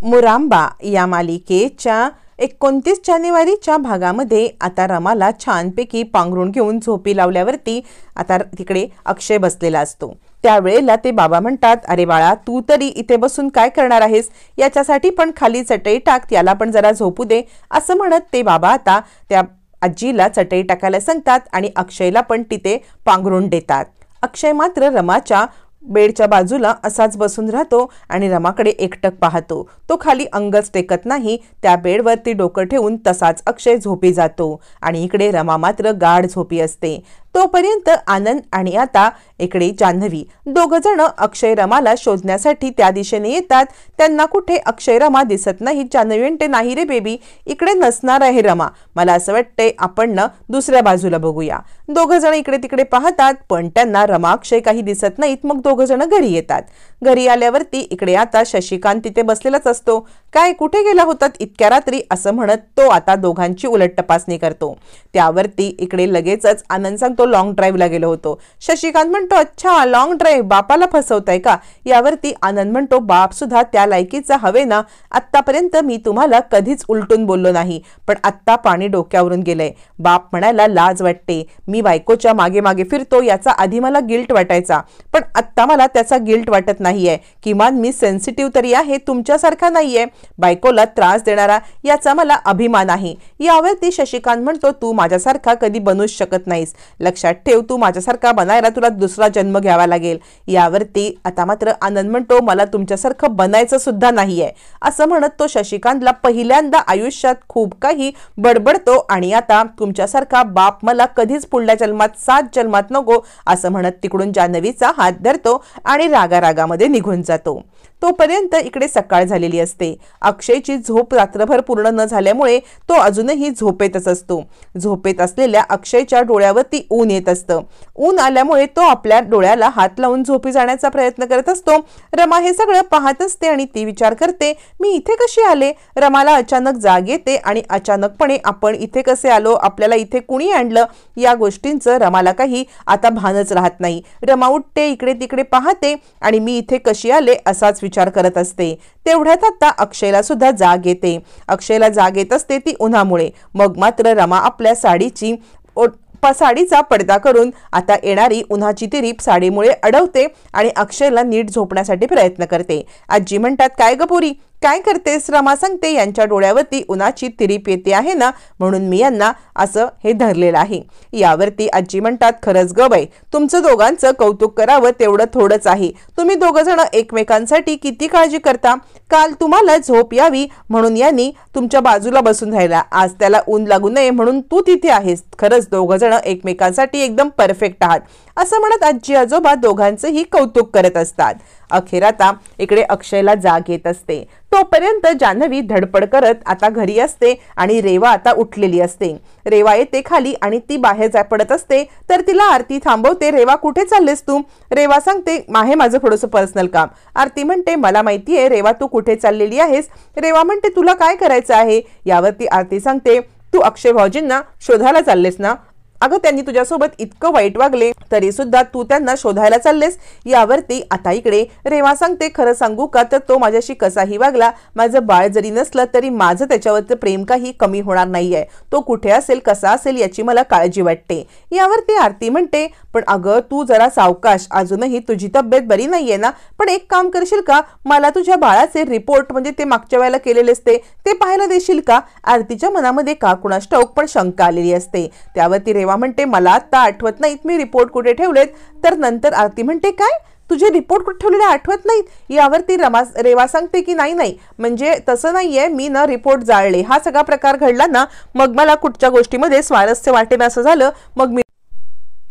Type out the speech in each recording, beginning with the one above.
मुरांबा या मालिकेच्या 29 जानेवारीच्या भागामध्ये आता रमाला छानपैकी पांघरून घेऊन झोपी लावल्यावरती आता तिकडे अक्षय बसलेला असतो। त्यावेळेला ते बाबा म्हणतात, अरे बाळा तू तरी इथे बसून काय करणार आहेस, याच्यासाठी पण खाली चटई टाक, याला पण जरा झोपू दे असं म्हणत ते बाबा आता त्या आजीला चटई टाकायला सांगतात आणि अक्षयला पण तिथे पांघरून देतात। अक्षय मात्र रमाच्या बेडच्या बाजूला असाच बसून राहतो आणि रमाकडे एकटक पाहतो। तो खाली अंगच टेकत नाही, त्या बेडवरती डोकं ठेवून तसाच अक्षय झोपी जातो आणि इकडे रमा मात्र गाढ झोपी असते। तोपर्यंत आनंद आणि आता इकडे जान्हवी दोघ जण अक्षय रमाला शोधण्यासाठी त्या दिशेने येतात। त्यांना कुठे अक्षय रमा दिसत नाही। जान्हवी म्हणते, नाही रे बेबी, इकडे नसणार आहे रमा, मला असं वाटतंय आपण ना दुसऱ्या बाजूला बघूया। दोघ जण इकडे तिकडे पाहतात पण त्यांना रमा अक्षय काही दिसत नाहीत। मग दोघ जण घरी येतात। घरी आल्यावरती इकडे आता शशिकांत तिथे बसलेलाच असतो। काय कुठे गेला होतात इतक्या रात्री असं म्हणत तो आता दोघांची उलट तपासणी करतो। त्यावरती इकडे लगेचच आनंद सांगतो, लॉंग ड्राईव्हला गेलो होतो। शशिकांत म्हणतो, अच्छा लॉंग ड्राईव्ह, बापाला फसवताय का? यावरती आनंद म्हणतो, बाप सुद्धा त्या लायकीचा हवे ना, आतापर्यंत मी तुम्हाला कधीच उलटून बोललो नाही, पण आत्ता पाणी डोक्यावरून गेलंय। बाप म्हणायला लाज वाटते, मी बायकोच्या मागे मागे फिरतो याचा आधी मला गिल्ट वाटायचा, पण आत्ता मला त्याचा गिल्ट वाटत नाहीये। किमान मी सेन्सिटिव्ह तरी आहे, तुमच्यासारखा नाहीये, बायकोला त्रास देणारा, याचा मला अभिमान आहे। यावरती शशिकांत म्हणतो, तू माझ्यासारखा कधी बनूच शकत नाहीस, लक्षात ठेव, तू माझ्यासारखा बनायला तुला दुसरा जन्म घ्यावा लागेल। यावरती आता मात्र आनंद म्हणतो, मला तुमच्यासारखं बनायचं सुद्धा नाहीये असं म्हणत तो शशिकांतला पहिल्यांदा आयुष्यात खूप काही बडबडतो आणि आता तुमच्यासारखा बाप मला कधीच पुढल्या जन्मात 7 जन्मात नको असं म्हणत तिकडून जान्हवीचा हात धरतो आणि रागारागामध्ये निघून जातो। तोपर्यंत इकडे सकाळ झालेली असते। अक्षयची झोप रात्रभर पूर्ण न झाल्यामुळे तो अजूनही झोपेतच असतो। झोपेत असलेल्या अक्षयच्या डोळ्यावरती ऊन येत असतं। ऊन आल्यामुळे तो आपल्या डोळ्याला हात लावून झोपी जाण्याचा प्रयत्न करत असतो। रमा हे सगळं पाहत असते आणि ती विचार करते, मी इथे कशी आले? रमाला अचानक जाग येते आणि अचानकपणे आपण इथे कसे आलो, आपल्याला इथे कुणी आणलं, या गोष्टींचं रमाला काही आता भानच राहत नाही। रमा उठते, इकडे तिकडे पाहते आणि मी इथे कशी आले असाच विचार करत असते। तेवढ्यात आता अक्षयला सुद्धा जाग येते। अक्षयला जाग येत असते ती उन्हामुळे। मग मात्र रमा आपल्या साडीचा पडदा करून आता येणारी उन्हाची तिरीप साडीमुळे अडवते आणि अक्षयला नीट झोपण्यासाठी प्रयत्न करते। आजी म्हणतात, काय ग पोरी, काय करतेस? रमा सांगते, यांच्या डोळ्यावरती उन्हाची तिरीप येते आहे ना, म्हणून मी यांना असं हे धरलेलं आहे। यावरती आजी म्हणतात, खरंच ग बाई, तुमचं दोघांचं कौतुक करावं तेवढं थोडंच आहे। तुम्ही दोघ जण एकमेकांसाठी किती काळजी करता। काल तुम्हाला झोप यावी म्हणून यांनी तुमच्या बाजूला बसून राहिला, आज त्याला ऊन लागू नये म्हणून तू तिथे आहेस। खरंच दोघ जण एकमेकांसाठी एकदम परफेक्ट आहात असं म्हणत आजी आजोबा दोघांचंही कौतुक करत असतात। अखेर आता इकडे अक्षयला जाग येत असते। तोपर्यंत जान्हवी धडपड करत आता घरी असते आणि रेवा आता उठलेली असते। रेवा येते खाली आणि ती बाहेर पडत असते तर तिला आरती थांबवते, रेवा कुठे चाललेस तू? रेवा सांगते, आहे माझं थोडंसं पर्सनल काम। आरती म्हणते, मला माहितीये रेवा तू कुठे चाललेली आहेस। रेवा म्हणते, तुला काय करायचं आहे? यावरती आरती सांगते, तू अक्षय भाऊजींना शोधायला चाललेस ना? अगं त्यांनी तुझ्यासोबत इतकं वाईट वागले तरी सुद्धा तू त्यांना शोधायला चाललेस। यावरती आता इकडे रेवा सांगते, खरं सांगू का तर तो माझ्याशी कसाही वागला, माझं बाळ जरी नसलं तरी माझं त्याच्यावरचं प्रेम काही कमी होणार नाहीये। तो कुठे असेल, कसा असेल याची मला काळजी वाटते। यावरती आरती म्हणते, पण अगं तू जरा सावकाश, अजूनही तुझी तब्येत बरी नाहीये ना, पण एक काम करशील का, मला तुझ्या बाळाचे रिपोर्ट म्हणजे ते मागच्या वेळेला केलेले असते ते पाहायला देशील का? आरतीच्या मनामध्ये का कुणास ठाऊक पण शंका आलेली असते। त्यावरती रेवा म्हणते, मला आता आठवत नाहीत मी रिपोर्ट कुठे ठेवलेत। तर नंतर आरती म्हणते, काय तुझे रिपोर्ट कुठे ठेवलेले आठवत नाहीत? यावरती रेवा सांगते की नाही म्हणजे तसं नाहीये, मी ना रिपोर्ट जाळले, हा सगळा प्रकार घडला ना, मग मला कुठच्या गोष्टीमध्ये स्वारस्य वाटेन असं झालं, मग मी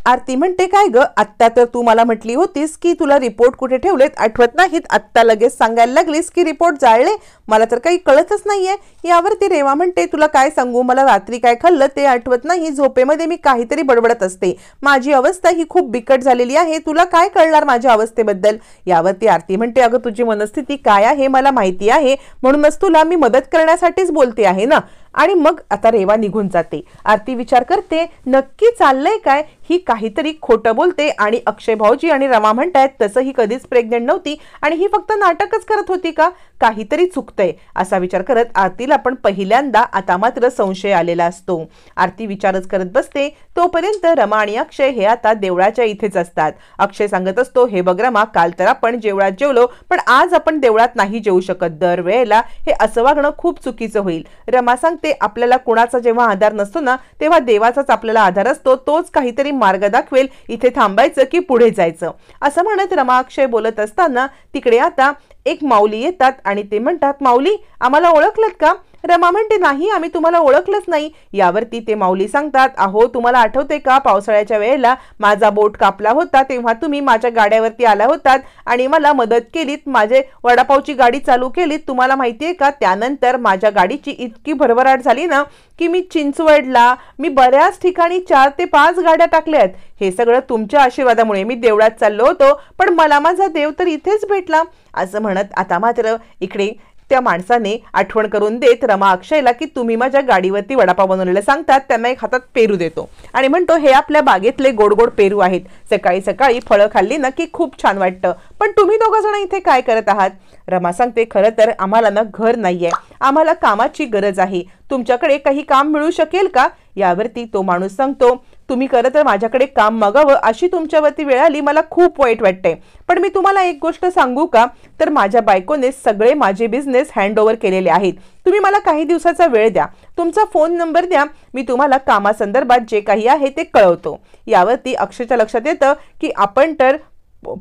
आरती म्हणते, काय ग, आत्ता तर तू मला म्हटली होतीस की तुला रिपोर्ट कुठे ठेवलेत आठवत नाहीत, आत्ता लगेच सांगायला लागलीस की रिपोर्ट जाळले, मला तर काही कळतच नाहीये। यावरती रेवा म्हणते, तुला काय सांगू, मला रात्री काय खाल्लं ते आठवत नाही, झोपेमध्ये मी काहीतरी बडबडत असते, माझी अवस्था ही खूप बिकट झालेली आहे, तुला काय कळणार माझ्या अवस्थेबद्दल? यावरती आरती म्हणते, अगं तुझी मनस्थिती काय आहे मला माहिती आहे, म्हणूनच तुला मी मदत करण्यासाठीच बोलते आहे ना। आणि मग आता रेवा निघून जाते। आरती विचार करते नक्की चाललंय काय, ही काहीतरी खोटं बोलते आणि अक्षय भाऊजी आणि रमा म्हणतायत तसं ही कधीच प्रेग्नेंट नव्हती आणि ही फक्त नाटकच करत होती का, काहीतरी चुकतंय असा विचार करत आरतीला पण पहिल्यांदा आता मात्र संशय आलेला असतो। आरती विचारच करत बसते तोपर्यंत रमा आणि अक्षय हे आता देवळाच्या इथेच असतात। अक्षय सांगत असतो हे बघ रमा, काल तर आपण जेवळात जेवलो पण आज आपण देवळात नाही जेवू शकत, दरवेळेला हे असं वागणं खूप चुकीचं होईल। रमा सांगते आपल्याला कुणाचा जेव्हा आधार नसतो ना तेव्हा देवाचाच आपल्याला आधार असतो, तोच काहीतरी मार्ग दाखवेल, इथे थांबायचं की पुढे जायचं असं म्हणत रमा अक्षय बोलत असताना तिकडे आता एक माऊली येतात आणि ते म्हणतात माऊली आम्हाला ओळखलत का? रमा म्हणते नाही आम्ही तुम्हाला ओळखलंच नाही। यावरती ते माऊली सांगतात अहो तुम्हाला आठवते का पावसाळ्याच्या वेळेला माझा बोट कापला होता तेव्हा तुम्ही माझ्या गाड्यावरती आला होतात आणि मला मदत केलीत, माझे वडापावची गाडी चालू केलीत, तुम्हाला माहितीये का त्यानंतर माझ्या गाडीची इतकी भरभराट झाली ना की मी चिंचवडला मी बऱ्याच ठिकाणी 4 ते 5 गाड्या टाकल्यात, हे सगळं तुमच्या आशीर्वादामुळे। मी देवळात चाललो होतो पण मला माझा देव तर इथेच भेटला असं म्हणत आता मात्र इकडे त्या माणसाने आठवण करून देत रमा अक्षयला की तुम्ही माझ्या गाडीवरती वडापाव बनवलेला सांगतात, त्यांना एक हातात पेरू देतो आणि म्हणतो हे आपल्या बागेतले गोड गोड पेरू आहेत, सकाळी सकाळी फळं खाल्ली ना की खूप छान वाटतं, पण तुम्ही दोघं जण इथे काय करत आहात? रमा सांगते खरं तर आम्हाला ना घर नाहीये, आम्हाला कामाची गरज आहे, तुमच्याकडे काही काम मिळू शकेल का? यावरती तो माणूस सांगतो तुम्ही खरं तर माझ्याकडे काम मागावं अशी तुमच्यावरती वेळ आली, मला खूप वाईट वाटते, पण मी तुम्हाला एक गोष्ट सांगू का, तर माझ्या बायकोने सगळे माझे बिझनेस हँड ओव्हर केलेले आहेत, तुम्ही मला काही दिवसाचा वेळ द्या, तुमचा फोन नंबर द्या, मी तुम्हाला कामासंदर्भात जे काही आहे ते कळवतो। यावरती अक्षयच्या लक्षात येतं की आपण तर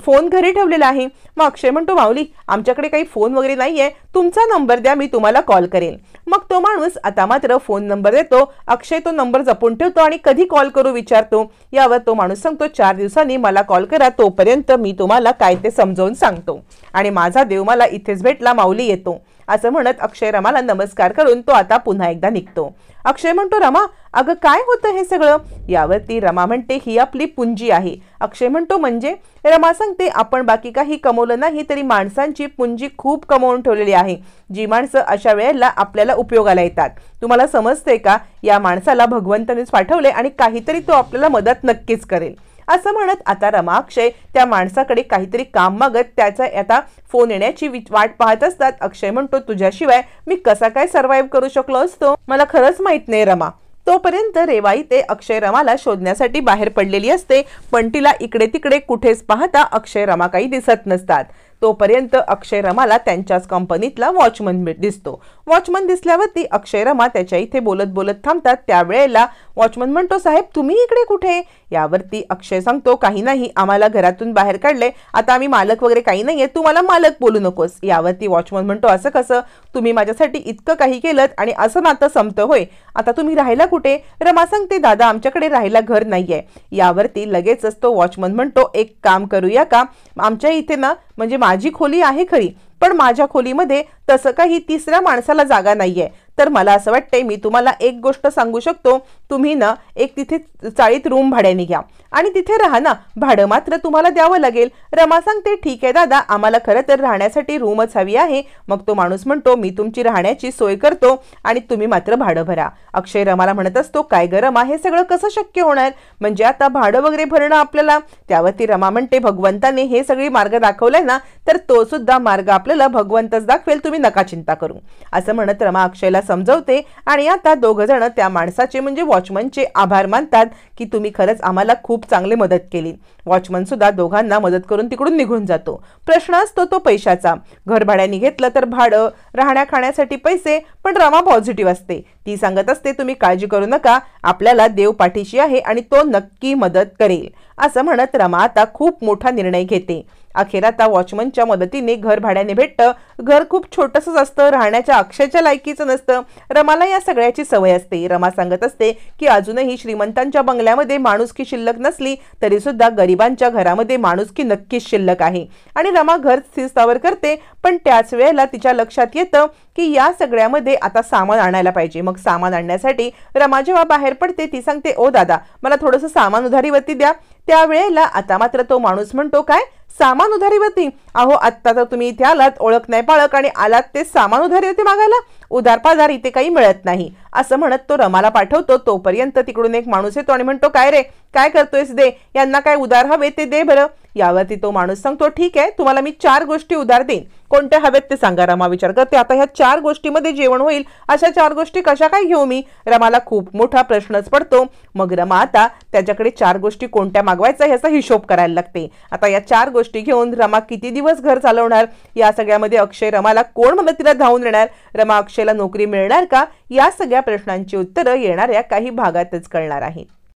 फोन घरी ठेवलेला आहे। मग अक्षय म्हणतो माऊली आमच्याकडे काही फोन वगैरे नाहीये, तुमचा नंबर द्या मी तुम्हाला कॉल करेन। मग तो माणूस आता मात्र फोन नंबर देतो, अक्षय तो नंबर जपून ठेवतो आणि कधी कॉल करू विचारतो। यावर तो माणूस सांगतो 4 दिवसांनी मला कॉल करा, तोपर्यंत मी तुम्हाला काय ते समजावून सांगतो आणि माझा देव मला इथेच भेटला, माऊली येतो असं म्हणत अक्षय रमाला नमस्कार करून तो आता पुन्हा एकदा निघतो। अक्षय म्हणतो रमा अगं काय होतं हे सगळं? यावरती रमा म्हणते ही आपली पुंजी आहे। अक्षय म्हणतो म्हणजे? रमा सांगते आपण बाकी काही कमवलं नाही तरी माणसांची पुंजी खूप कमवून ठेवलेली आहे, जी माणसं अशा वेळेला आपल्याला उपयोगाला येतात, तुम्हाला समजते का? या माणसाला भगवंतानेच पाठवले आणि काहीतरी तो आपल्याला मदत नक्कीच करेल असं म्हणत आता रमा अक्षय त्या माणसाकडे काहीतरी काम मागत त्याचा आता फोन येण्याची वाट पाहत असतात। अक्षय म्हणतो तुझ्याशिवाय मी कसा काय सर्व्हाइव्ह करू शकलो असतो, मला खरंच माहित नाही रमा। तोपर्यंत रेवाई ते अक्षय रमाला शोधण्यासाठी बाहेर पडलेली असते, पण तिला इकडे तिकडे कुठेच पाहता अक्षय रमा काही दिसत नसतात। तोपर्यंत अक्षय रमाला त्यांच्याच कंपनीतला वॉचमन दिसतो। वॉचमन दिसल्यावरती अक्षय रमा त्याच्या इथे बोलत बोलत थांबतात। त्यावेळेला वॉचमन म्हणतो साहेब तुम्ही इकडे कुठे? यावरती अक्षय सांगतो काही नाही, आम्हाला घरातून बाहेर काढले, आता आम्ही मालक वगैरे काही नाहीये, तू मला मालक बोलू नकोस। यावरती वॉचमन म्हणतो असं कसं, तुम्ही माझ्यासाठी इतकं काही केलं आणि असं नातं संपतं होय, आता तुम्ही राहायला कुठे? रमा सांगते दादा आमच्याकडे राहायला घर नाहीये। यावरती लगेचच तो वॉचमन म्हणतो एक काम करूया का, आमच्या इथे ना म्हणजे माझी खोली आहे खरी, पण माझ्या खोलीमध्ये तसं काही तिसऱ्या माणसाला जागा नाहीये, तर मला असं वाटतंय मी तुम्हाला एक गोष्ट सांगू शकतो, तुम्ही ना एक तिथे चाळीत रूम भाड्याने घ्या आणि तिथे राहा ना, भाडं मात्र तुम्हाला द्यावं लागेल। रमा सांगते ठीक आहे दादा आम्हाला खरं तर राहण्यासाठी रूमच हवी आहे। मग तो माणूस म्हणतो मी तुमची राहण्याची सोय करतो आणि तुम्ही मात्र भाडं भरा। अक्षय रमाला म्हणत असतो काय ग रमा हे सगळं कसं शक्य होणार, म्हणजे आता भाडं वगैरे भरणं आपल्याला? त्यावरती रमा म्हणते भगवंताने हे सगळी मार्ग दाखवलाय ना, तर तो सुद्धा मार्ग आपल्याला भगवंतच दाखवेल, तुम्ही नका चिंता करू असं म्हणत रमा अक्षयला समजवते आणि आता दोघ जण त्या माणसाचे म्हणजे वॉचमनचे आभार मानतात की तुम्ही खरंच आम्हाला खूप चांगली मदत केली। वॉचमन सुद्धा दोघांना मदत करून तिकडून निघून जातो। प्रश्न असतो तो पैशाचा, घर भाड्याने घेतलं तर भाडं, राहण्या खाण्यासाठी पैसे, पण रमा पॉझिटिव्ह असते, ती सांगत असते तुम्ही काळजी करू नका, आपल्याला देव पाठीशी आहे आणि तो नक्की मदत करेल असं म्हणत रमा आता खूप मोठा निर्णय घेते। अखेर आता वॉचमनच्या मदतीने घर भाड्याने भेटतं, घर खूप छोटंसंच असतं, राहण्याच्या अक्षयच्या लायकीचं नसतं। रमाला या सगळ्याची सवय असते। रमा सांगत असते की अजूनही श्रीमंतांच्या बंगल्यामध्ये माणुसकी शिल्लक नसली तरी सुद्धा गरिबांच्या घरामध्ये माणुसकी नक्कीच शिल्लक आहे आणि रमा घर स्थिर करते, पण त्याच वेळेला तिच्या लक्षात येतं की या सगळ्यामध्ये आता सामान आणायला पाहिजे। मग सामान आणण्यासाठी रमा जेव्हा बाहेर पडते ती सांगते ओ दादा मला थोडंसं सामान उधारीवरती द्या। त्यावेळेला आता मात्र तो माणूस म्हणतो काय सामान उधारीवरती? अहो आत्ता तर तुम्ही इथे आलात ओळख नाही पाळक आणि आलात ते सामान उधारीवरती मागायला, उधार पाधार इथे काही मिळत नाही असं म्हणत तो रमाला पाठवतो. तोपर्यंत तिकडून एक माणूस येतो आणि म्हणतो, काय रे, काय करतोयस, दे, यांना काय उधार हवे ते दे बरं. यावरती तो माणूस सांगतो, ठीक आहे, तुम्हाला मी 4 गोष्टी उधार देईन, कोणत्या हवेत ते सांगा. रमा विचार करते, आता ह्या 4 गोष्टीमध्ये जेवण होईल अशा 4 गोष्टी कशा काय घेऊ मी. रमाला खूप मोठा प्रश्नच पडतो. मग रमा आता त्याच्याकडे 4 गोष्टी कोणत्या मागवायचा ह्याचा हिशोब करायला लागते. आता या 4 गोष्टी घेऊन रमा किती दिवस घर चालवणार, या सगळ्यामध्ये अक्षय रमाला कोण मदतीला धावून येणार, रमा अक्षयला नोकरी मिळणार का, या सगळ्या प्रश्नांची उत्तरं येणाऱ्या काही भागातच कळणार आहेत.